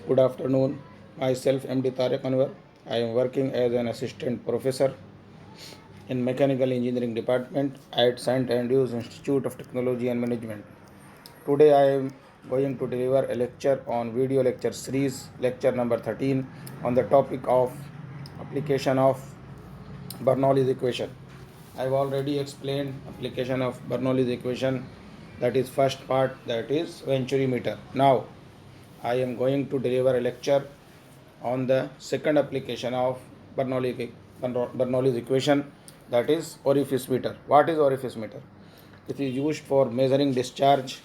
Good afternoon. Myself MD Tariq Anwar. I am working as an assistant professor in Mechanical Engineering Department at St. Andrews Institute of Technology and Management. Today I am going to deliver a lecture on video lecture series, lecture number 13, on the topic of application of Bernoulli's equation. I have already explained application of Bernoulli's equation, that is first part, that is Venturi meter. Now I am going to deliver a lecture on the second application of Bernoulli's equation, that is orifice meter. What is orifice meter? It is used for measuring discharge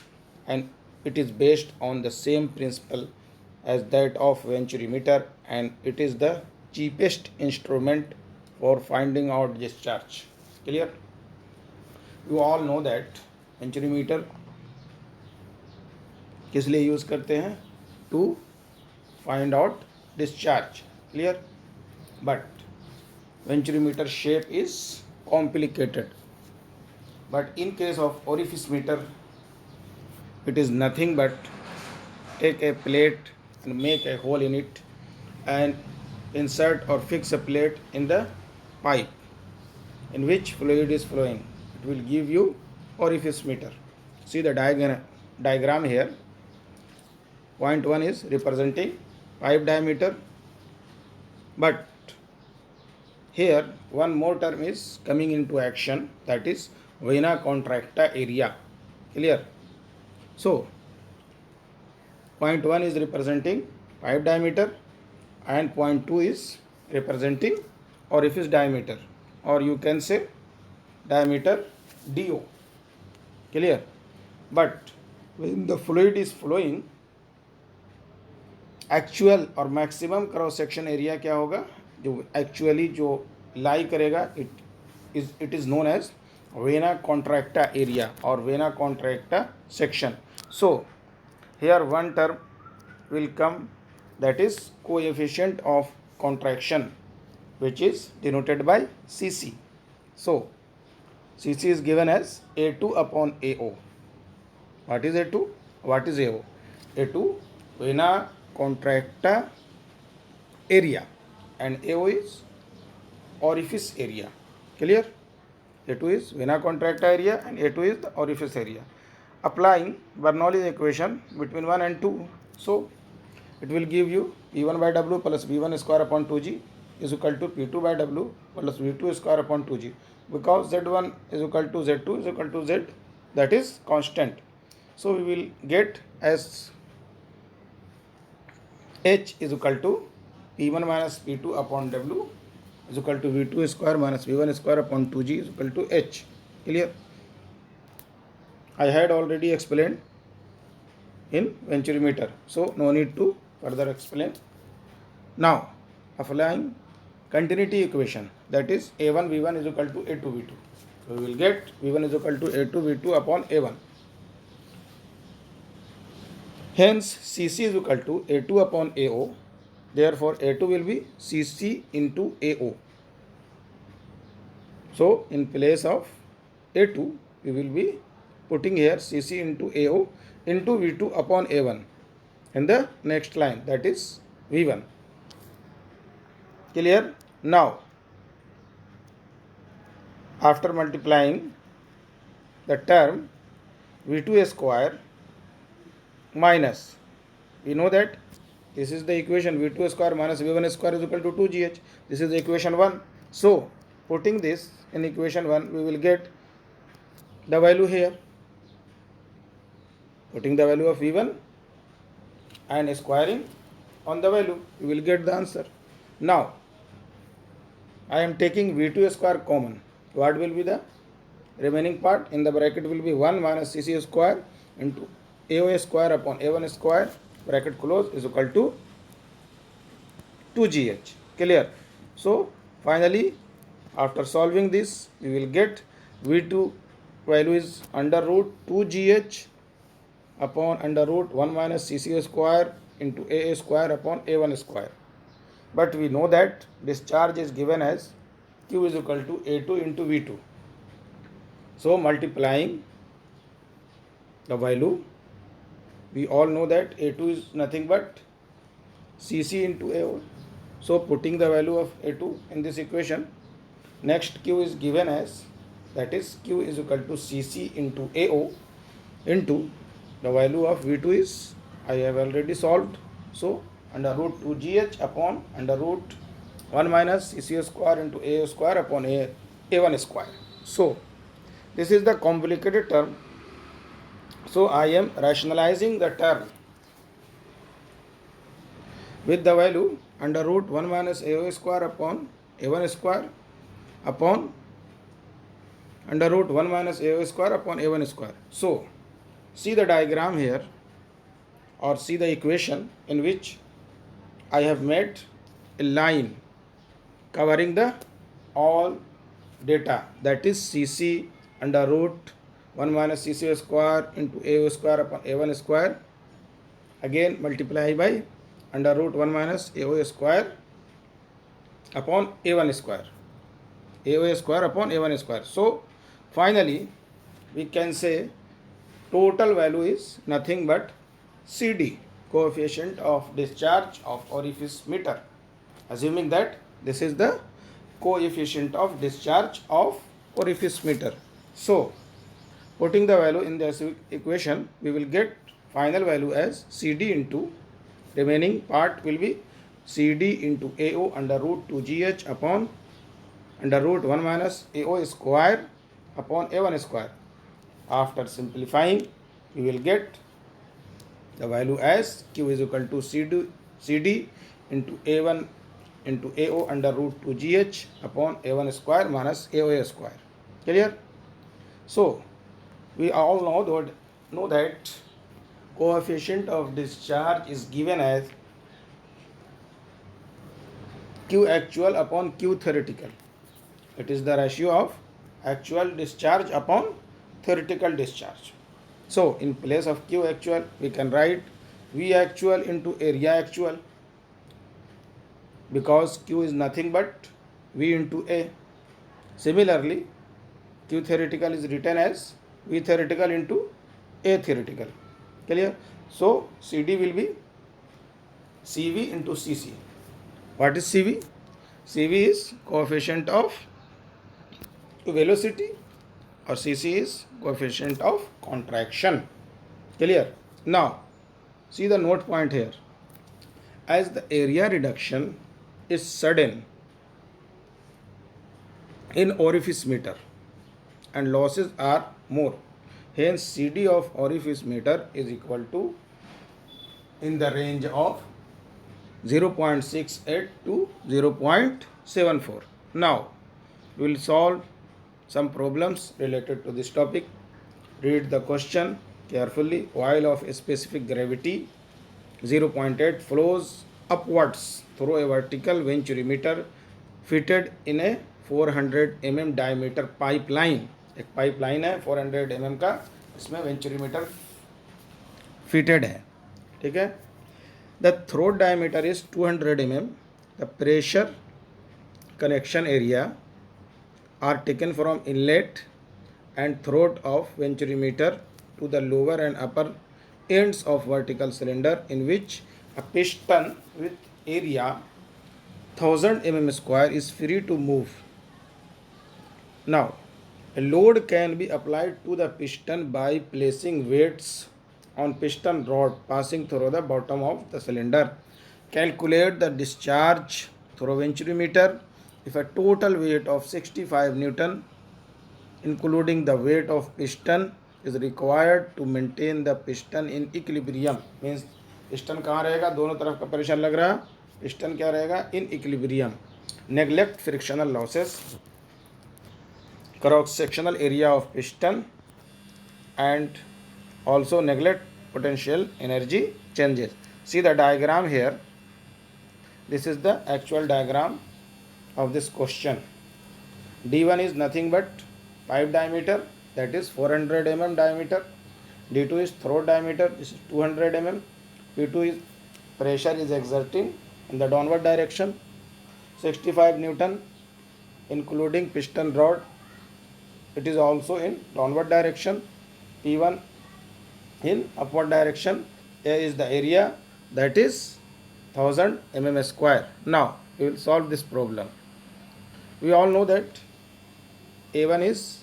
and it is based on the same principle as that of Venturi meter, and it is the cheapest instrument for finding out discharge. Clear? You all know that Venturi meter किस लिए use करते हैं? To find out discharge. Clear? But Venturi meter shape is complicated. But in case of orifice meter, it is nothing but take a plate and make a hole in it and insert or fix a plate in the pipe in which fluid is flowing. It will give you orifice meter. See the diagram here. Point 1 is representing pipe diameter, but here one more term is coming into action, that is vena contracta area. Clear? So point 1 is representing pipe diameter and point 2 is representing orifice diameter, or you can say diameter DO. Clear? But when the fluid is flowing, actual और maximum cross section area क्या होगा? जो actually जो lie करेगा, it is known as vena contracta area और vena contracta section. So here one term will come, that is coefficient of contraction, which is denoted by Cc. So Cc is given as A2 upon AO. What is A2? What is AO? A2 vena contracta area and AO is orifice area. Clear? A2 is vena contracta area and A2 is the orifice area. Applying Bernoulli's equation between 1 and 2, so it will give you P1 by W plus V1 square upon 2G is equal to P2 by W plus V2 square upon 2G, because Z1 is equal to Z2 is equal to Z, that is constant. So we will get as H is equal to P1 minus P2 upon W is equal to V2 square minus V1 square upon 2G is equal to H. Clear? I had already explained in Venturi meter, so no need to further explain. Now applying continuity equation, that is A1 V1 is equal to A2 V2. So we will get V1 is equal to A2 V2 upon A1. Hence Cc is equal to A2 upon AO. Therefore A2 will be Cc into AO. So in place of A2 we will be putting here Cc into AO into V2 upon A1 in the next line, that is V1. Clear? Now after multiplying the term V2 square minus, we know that this is the equation V2 square minus V1 square is equal to 2GH. This is the equation 1. So putting this in equation 1, we will get the value here. Putting the value of V1 and squaring on the value, you will get the answer. Now I am taking V2 square common. What will be the remaining part? In the bracket will be 1 minus Cc square into AO square upon A1 square, bracket close, is equal to 2GH. Clear? So finally after solving this, we will get V2 value is under root 2GH upon under root 1 minus Cc square into AA square upon A1 square. But we know that discharge is given as Q is equal to A2 into V2. So multiplying the value, we all know that A2 is nothing but Cc into AO. So putting the value of A2 in this equation, next Q is given as, that is Q is equal to Cc into AO into the value of V2 is, I have already solved. So under root 2GH upon under root 1 minus Cc square into A square upon A1 square. So this is the complicated term. So I am rationalizing the term with the value under root 1 minus AO square upon A1 square upon under root 1 minus AO square upon A1 square. So see the diagram here, or see the equation in which I have made a line covering the all data, that is Cc under root 1 minus Cc square into AO square upon A1 square, again multiply by under root 1 minus AO square upon A1 square, AO square upon A1 square. So finally we can say total value is nothing but CD, coefficient of discharge of orifice meter, assuming that this is the coefficient of discharge of orifice meter. So putting the value in this equation, we will get final value as CD into, remaining part will be CD into AO under root 2GH upon under root 1 minus AO square upon A1 square. After simplifying, we will get the value as Q is equal to CD into A1 into AO under root 2GH upon A1 square minus AO square. Clear? So we all know that coefficient of discharge is given as Q actual upon Q theoretical. It is the ratio of actual discharge upon theoretical discharge. So in place of Q actual, we can write V actual into area actual, because Q is nothing but V into A. Similarly, Q theoretical is written as V theoretical into A theoretical. Clear? So CD will be CV into CC. What is CV? CV is coefficient of velocity, or CC is coefficient of contraction. Clear? Now see the note point here. As the area reduction is sudden in orifice meter and losses are more, hence CD of orifice meter is equal to in the range of 0.68 to 0.74. Now we will solve some problems related to this topic. Read the question carefully. While of a specific gravity 0.8 flows upwards through a vertical venturimeter fitted in a 400 mm diameter pipeline. एक pipeline है 400 mm का, इसमें venturimeter fitted है. ठीक है. The throat diameter is 200 mm. The pressure connection area are taken from inlet and throat of venturimeter to the lower and upper ends of vertical cylinder, in which a piston with area 1000 mm square is free to move. Now a load can be applied to the piston by placing weights on piston rod passing through the bottom of the cylinder. Calculate the discharge through venturimeter if a total weight of 65 Newton including the weight of piston is required to maintain the piston in equilibrium. Means piston कहाँ रहेगा, दोनों तरफ का pressure लग रहा, piston क्या रहेगा, in equilibrium. Neglect frictional losses, cross sectional area of piston, and also neglect potential energy changes. See the diagram here. This is the actual diagram of this question. D1 is nothing but pipe diameter, that is 400 mm diameter. D2 is throat diameter, this is 200 mm. P2 is pressure is exerting in the downward direction 65 Newton including piston rod, it is also in downward direction. P1 in upward direction. A is the area, that is 1000 mm square. Now we will solve this problem. We all know that A1 is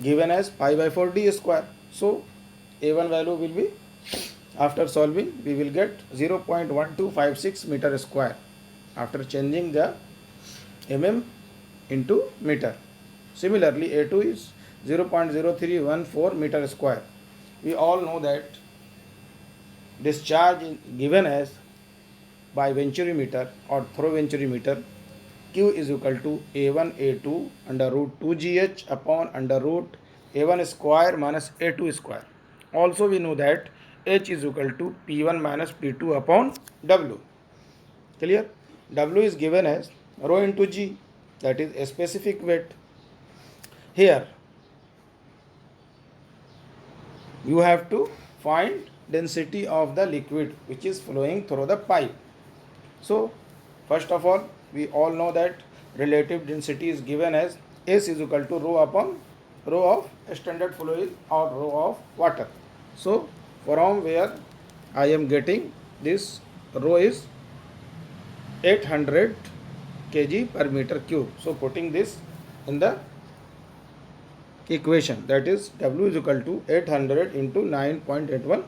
given as pi by 4 d square. So A1 value will be, after solving, we will get 0.1256 meter square after changing the mm into meter. Similarly, A2 is 0.0314 meter square. We all know that discharge is given as by venturimeter or through venturimeter. Q is equal to A1 A2 under root 2GH upon under root A1 square minus A2 square. Also we know that H is equal to P1 minus P2 upon W. Clear? W is given as rho into G, that is a specific weight. Here you have to find density of the liquid which is flowing through the pipe. So first of all, we all know that relative density is given as S is equal to rho upon rho of standard fluid or rho of water. So from where I am getting this rho is 800 kg per meter cube. So putting this in the equation, that is W is equal to 800 into 9.81,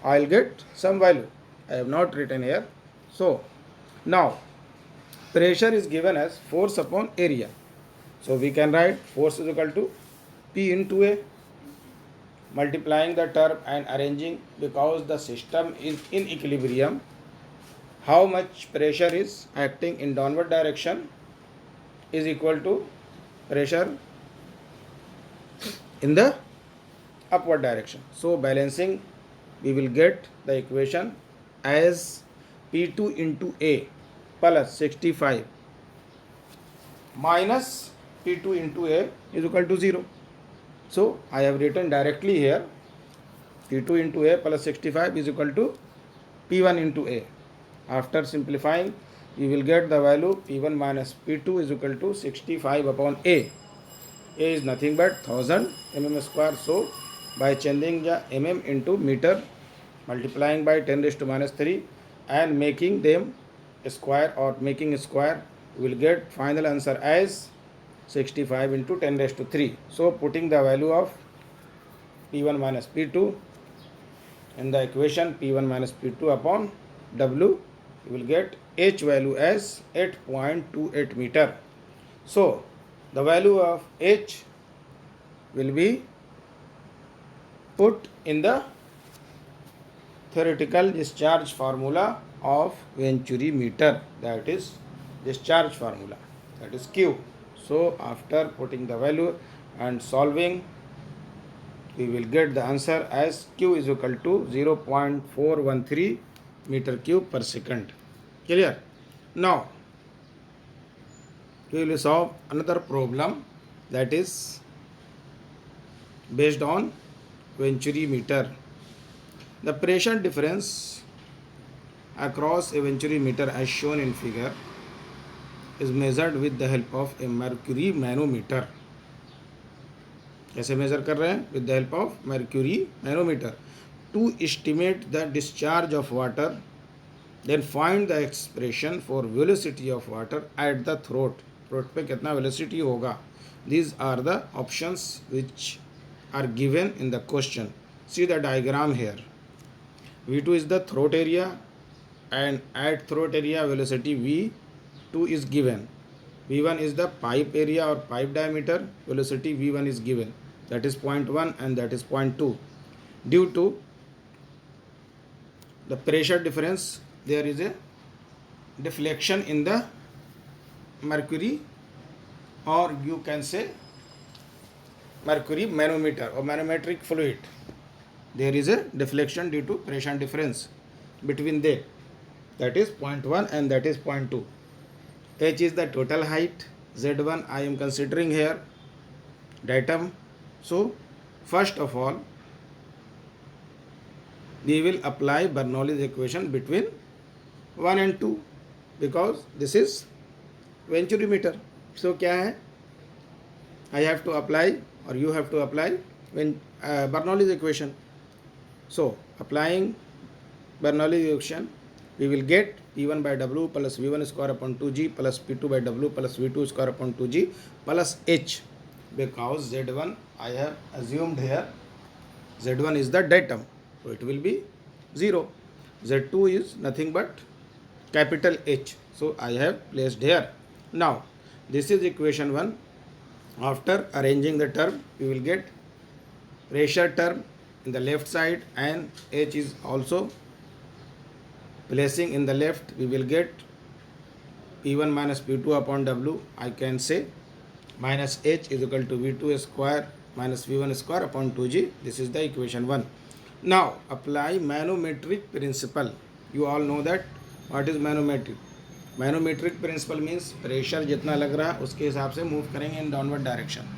I will get some value. I have not written here. So now pressure is given as force upon area. So we can write force is equal to P into A, multiplying the term and arranging, because the system is in equilibrium, how much pressure is acting in downward direction is equal to pressure in the upward direction. So balancing, we will get the equation as P2 into A plus 65 minus P2 into A is equal to 0. So I have written directly here P2 into A plus 65 is equal to P1 into A. After simplifying, we will get the value P1 minus P2 is equal to 65 upon A. A is nothing but 1000 mm square. So by changing the mm into meter, multiplying by 10 raised to minus 3 and making them square or making square, we will get final answer as 65 into 10 raised to 3. So putting the value of P1 minus P2 in the equation, P1 minus P2 upon W, you will get H value as 8.28 meter. So the value of H will be put in the theoretical discharge formula of Venturi meter, that is discharge formula, that is Q. So after putting the value and solving, we will get the answer as Q is equal to 0.413 meter cube per second. Clear? Now we will solve another problem that is based on Venturi meter. The pressure difference across a Venturi meter as shown in figure is measured with the help of a mercury manometer. कैसे major कर रहे हैं? With the help of mercury manometer. To estimate the discharge of water, then find the expression for velocity of water at the throat. Throat पे कितना velocity होगा? These are the options which are given in the question. See the diagram here. V2 is the throat area, and at throat area velocity V2 is given. V1 is the pipe area or pipe diameter, velocity V1 is given, that is 0.1 and that is 0.2. Due to the pressure difference, there is a deflection in the mercury, or you can say mercury manometer or manometric fluid. There is a deflection due to pressure difference between them, that is 0.1 and that is 0.2. H is the total height, Z1 I am considering here datum. So first of all, we will apply Bernoulli's equation between 1 and 2, because this is Venturi meter. So क्या है? I have to apply, or you have to apply Bernoulli's equation. So applying Bernoulli equation, we will get P1 by W plus V1 square upon 2G plus P2 by W plus V2 square upon 2G plus H, because Z1 I have assumed here Z1 is the datum, so it will be 0. Z2 is nothing but capital H, so I have placed here. Now this is equation 1. After arranging the term, we will get pressure term in the left side and H is also placing in the left. We will get P1 minus P2 upon W. I can say minus H is equal to V2 square minus V1 square upon 2G. This is the equation 1. Now apply manometric principle. You all know that what is manometric. Manometric principle means pressure जितना लग रहा है उसके हिसाब से move करेंगे in downward direction.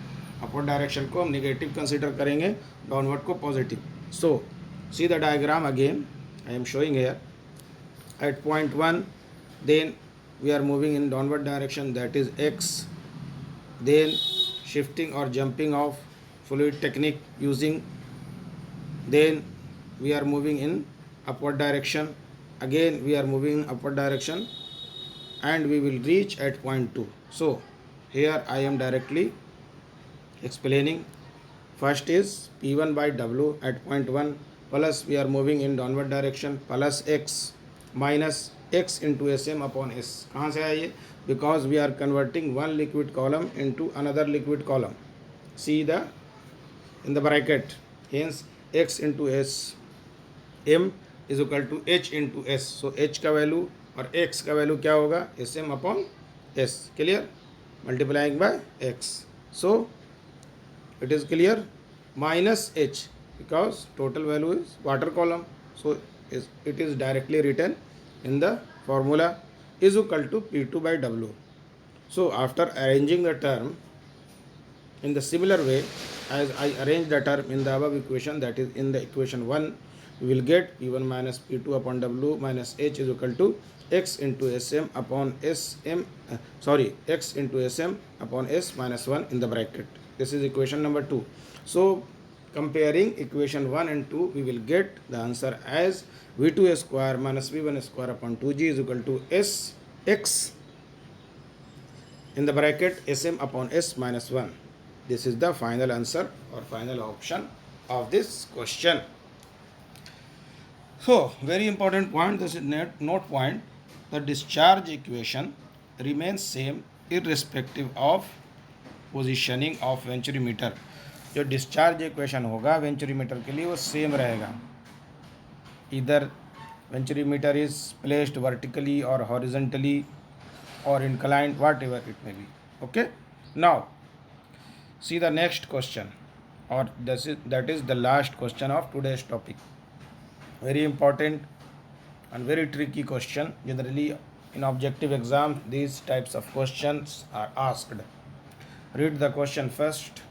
Upward direction को हम नेगेटिव कंसीडर करेंगे, डाउनवर्ड को positive. So see the diagram again. I am showing here at point 1, then we are moving in downward direction, that is x, then shifting or jumping of fluid technique using, then we are moving in upward direction, again we are moving in upward direction, and we will reach at point 2. So here I am directly explaining. First is P1 by W at point 1 plus we are moving in downward direction plus x minus x into Sm upon S. कहाँ से आया ये? Because we are converting one liquid column into another liquid column. See the in the bracket. Hence x into S m is equal to h into S. So h का value और x का value क्या होगा? Sm upon S. Clear? Multiplying by x. So it is clear. Minus h because total value is water column. So it is directly written in the formula is equal to P2 by W. So after arranging the term in the similar way as I arranged the term in the above equation, that is in the equation 1, we will get P1 minus P2 upon W minus H is equal to x into Sm upon x into Sm upon S minus 1 in the bracket. This is equation number 2. So comparing equation 1 and 2, we will get the answer as V2 square minus V1 square upon 2G is equal to Sx in the bracket Sm upon S minus 1. This is the final answer or final option of this question. So very important point, this is note point. The discharge equation remains same irrespective of positioning of venturimeter. जो discharge equation होगा venturimeter के लिए वो same रहेगा. इधर venturimeter is placed vertically और horizontally और inclined, whatever it may be. Okay. Now see the next question, or that is the last question of today's topic. Very important and very tricky question. Generally in objective exam these types of questions are asked. Read the question first.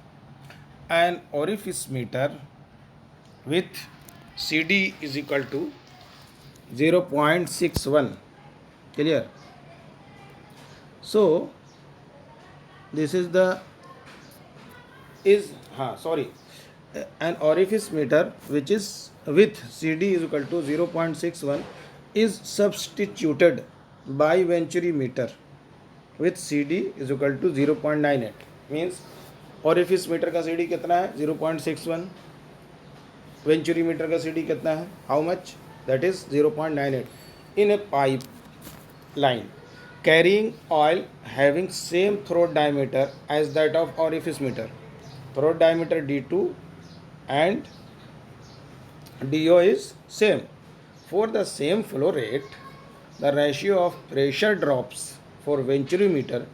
An orifice meter with CD is equal to 0.61. Clear? So this is the an orifice meter which is with CD is equal to 0.61 is substituted by Venturi meter with CD is equal to 0.98. Means orifice meter का CD कितना है? 0.61. Venturi meter का CD कितना है? How much? That is 0.98. In a pipe line carrying oil having same throat diameter as that of orifice meter. Throat diameter D2 and DO is same. For the same flow rate, the ratio of pressure drops for Venturi meter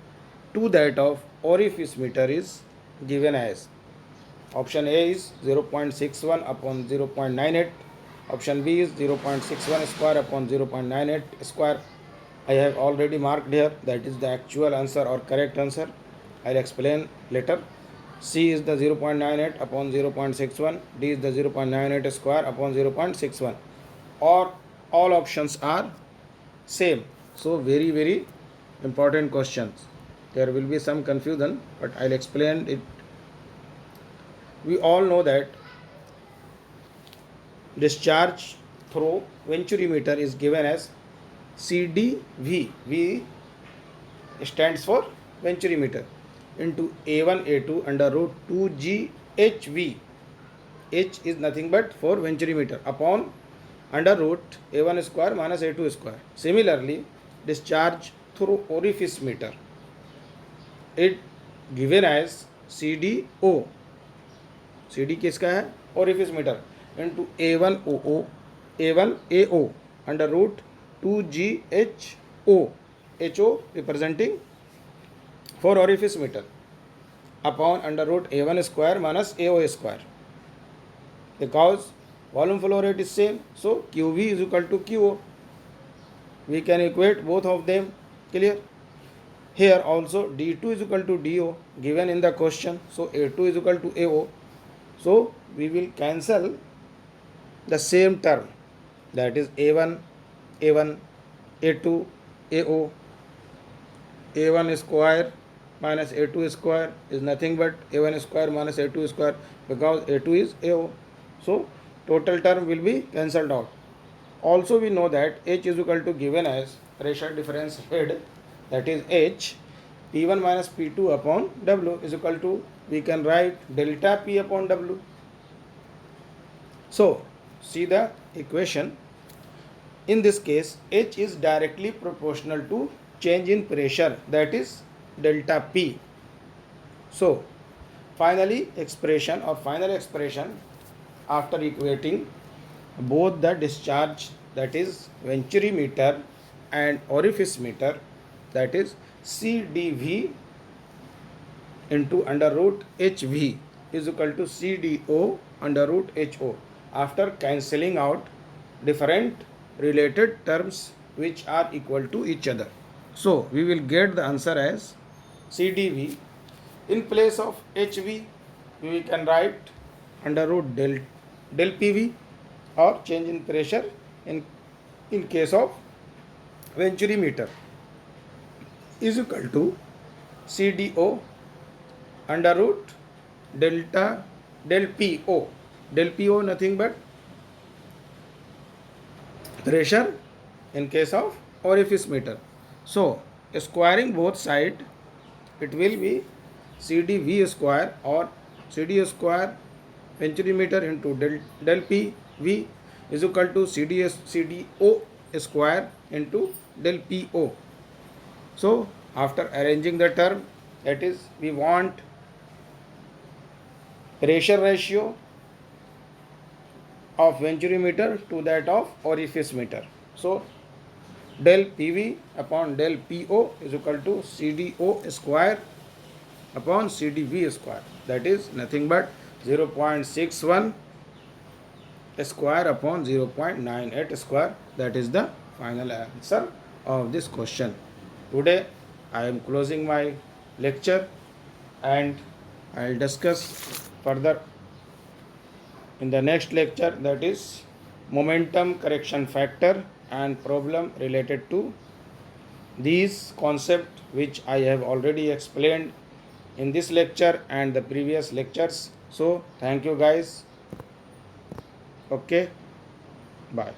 to that of orifice meter is given as option A is 0.61 upon 0.98, option B is 0.61 square upon 0.98 square. I have already marked here, that is the actual answer or correct answer. I will explain later. C is the 0.98 upon 0.61, D is the 0.98 square upon 0.61, or all options are same. So very very important questions. There will be some confusion, but I will explain it. We all know that discharge through venturimeter is given as CDV. V stands for venturimeter into A1 A2 under root 2GHV. H is nothing but for venturimeter upon under root A1 square minus A2 square. Similarly, discharge through orifice meter, it given as CDO. CD किसका है? orifice meter into A1 OO A1 AO under root 2GHO. HO representing for orifice meter upon under root A1 square minus AO square. Because volume flow rate is same, so QV is equal to QO. We can equate both of them. Clear? Here also D2 is equal to DO given in the question. So A2 is equal to AO. So we will cancel the same term, that is A1 A2 AO. A1 square minus A2 square is nothing but A1 square minus A2 square, because A2 is AO. So total term will be cancelled out. Also we know that H is equal to given as pressure difference head, that is H, P1 minus P2 upon W is equal to, we can write delta P upon W. So see the equation. In this case, H is directly proportional to change in pressure, that is delta P. So final expression after equating both the discharge, that is venturimeter, and orifice meter, that is CDV into under root HV is equal to CDO under root HO, after cancelling out different related terms which are equal to each other. So we will get the answer as CDV. In place of HV, we can write under root del PV, or change in pressure in case of venturimeter is equal to CDO under root del PO. Del PO nothing but pressure in case of orifice meter. So squaring both sides, it will be CDV square or CD square venturimeter into del PV is equal to CDO square into del PO. So after arranging the term, that is we want pressure ratio of venturimeter to that of orifice meter. So del PV upon del PO is equal to CDO square upon CDV square, that is nothing but 0.61 square upon 0.98 square. That is the final answer of this question. Today I am closing my lecture, and I will discuss further in the next lecture, that is momentum correction factor and problem related to these concepts which I have already explained in this lecture and the previous lectures. So thank you guys. Okay, bye.